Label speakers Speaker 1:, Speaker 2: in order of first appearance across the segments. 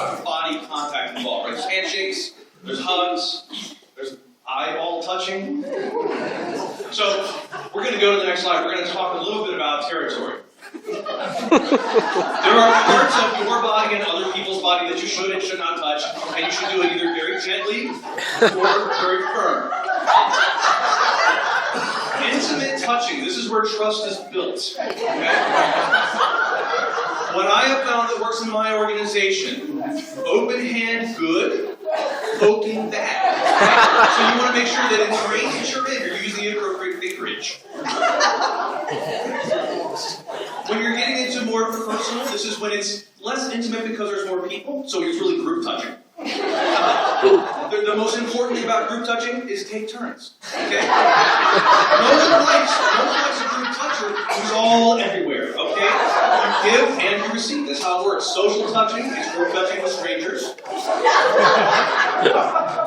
Speaker 1: lot of body contact involved, right? There's handshakes, there's hugs, there's eyeball touching. So we're going to go to the next slide. We're going to talk a little bit about territory. There are parts of your body and other people's body that you should and should not touch, and you should do it either very gently or very firm. Intimate touching, this is where trust is built. Okay? What I have found that works in my organization, open hand good, poking bad. Okay? So you want to make sure that in the range that you're in, you're using the appropriate fingerage. When you're getting into more personal, this is when it's less intimate because there's more people, so it's really group touching. The most important thing about group touching is take turns. Okay? No one likes a group toucher who's all everywhere. Okay? You give and you receive. That's how it works. Social touching is group touching with strangers.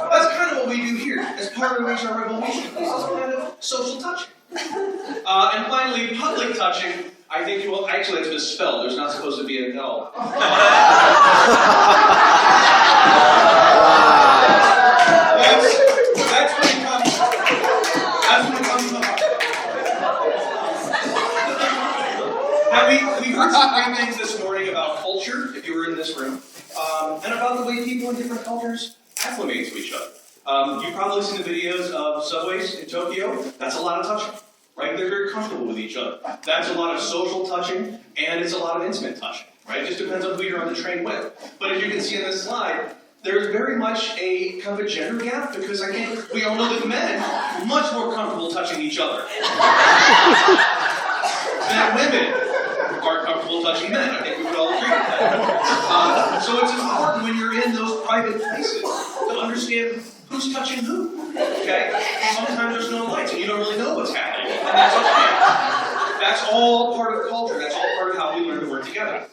Speaker 1: That's kind of what we do here as part of HR Revolution. This is kind of social touching. And finally, public touching. I think you will actually it's misspelled. There's not supposed to be an L. That's when it comes. That's when it comes up. Now we heard some great things this morning about culture, if you were in this room, and about the way people in different cultures acclimate to each other. You've probably seen the videos of subways in Tokyo. That's a lot of touching. Right? They're very comfortable with each other. That's a lot of social touching, and it's a lot of intimate touching. Right? It just depends on who you're on the train with. But as you can see in this slide, there's very much a kind of a gender gap, because I think we all know that men are much more comfortable touching each other than women are comfortable touching men. I think we would all agree with that. So it's important when you're in those private places to understand who's touching who. Okay? Sometimes there's no lights and you don't really know what's happening. And that's okay. That's all part of culture. That's all part of how we learn to work together.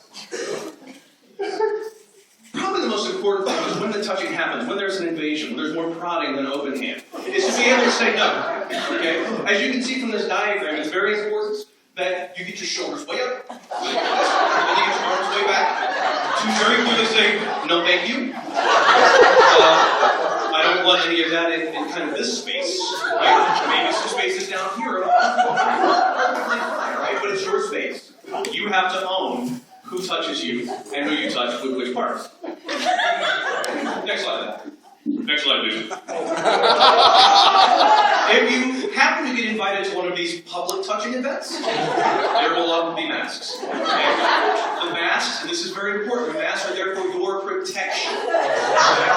Speaker 1: Probably the most important thing is when the touching happens, when there's an invasion, when there's more prodding than open hand, is to be able to say no. Okay? As you can see from this diagram, it's very important that you get your shoulders way up, and you get your arms way back, to very clearly say, no thank you. I don't want any of that in kind of this space. Right? Maybe some spaces down here. Right? But it's your space. You have to own who touches you and who you touch with which parts. Next slide. Next slide, please. If you happen to get invited to one of these public touching events, there will often be masks. Okay? The masks, and this is very important, the masks are there for your protection. Okay?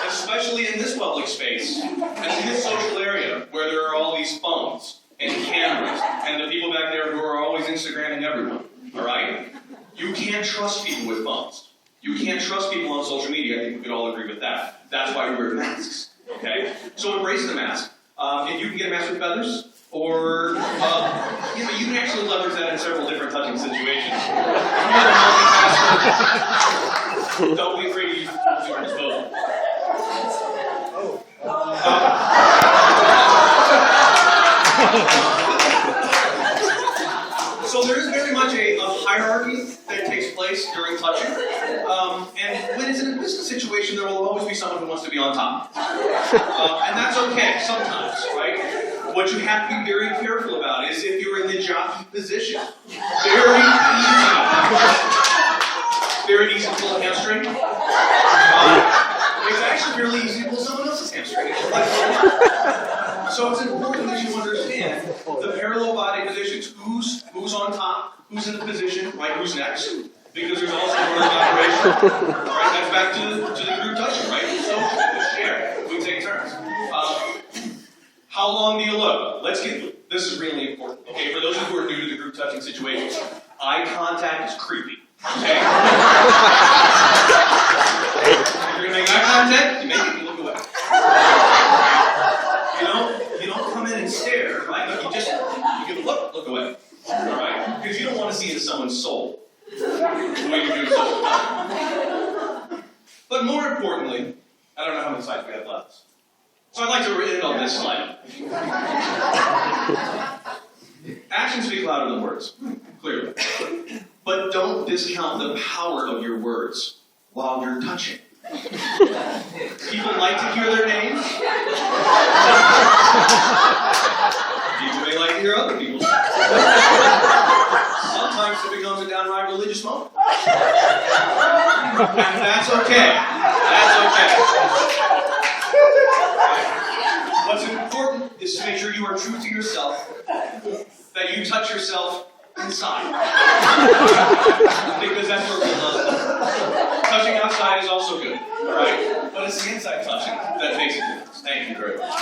Speaker 1: Especially in this public space, and in this social area, where there are all these phones and cameras, and the people back there who are always Instagramming everyone. Alright? You can't trust people with phones. You can't trust people on social media. I think we could all agree with that. That's why we wear masks. Okay? So embrace the mask. If you can get a mask with feathers, or you can actually leverage that in several different touching situations. Don't be afraid to use your disposal. So there is very much a hierarchy that takes place during touching. And when it's in a business situation, there will always be someone who wants to be on top. And that's okay sometimes, right? What you have to be very careful about is if you're in the jockey position. Very easy. Very easy to pull a hamstring. It's actually really easy to pull someone else's hamstring. So it's important that you understand the parallel body positions. Who's on top, who's in the position, right? Who's next? Because there's also an order of operation. Right? That's back to the group touching, right? So we share, we take turns. How long do you look? This is really important. Okay, for those of you who are new to the group touching situations, eye contact is creepy. Okay? If you're gonna make eye contact, you make it, you look away. You don't come in and stare, right? You can look away. Alright? Because you don't want to see into someone's soul. The way you're doing social touching. But more importantly, I don't know how many slides we have left. So I'd like to end on this slide. Actions speak louder than words, clearly. But don't discount the power of your words. while you're touching. People like to hear their names. People may like to hear other people's names. Sometimes it becomes a downright religious moment. And that's okay. That's okay. What's important is to make sure you are true to yourself, that you touch yourself inside. Because that's where we love it. Touching outside is also good, alright? But it's the inside touching that makes a difference. Thank you very much.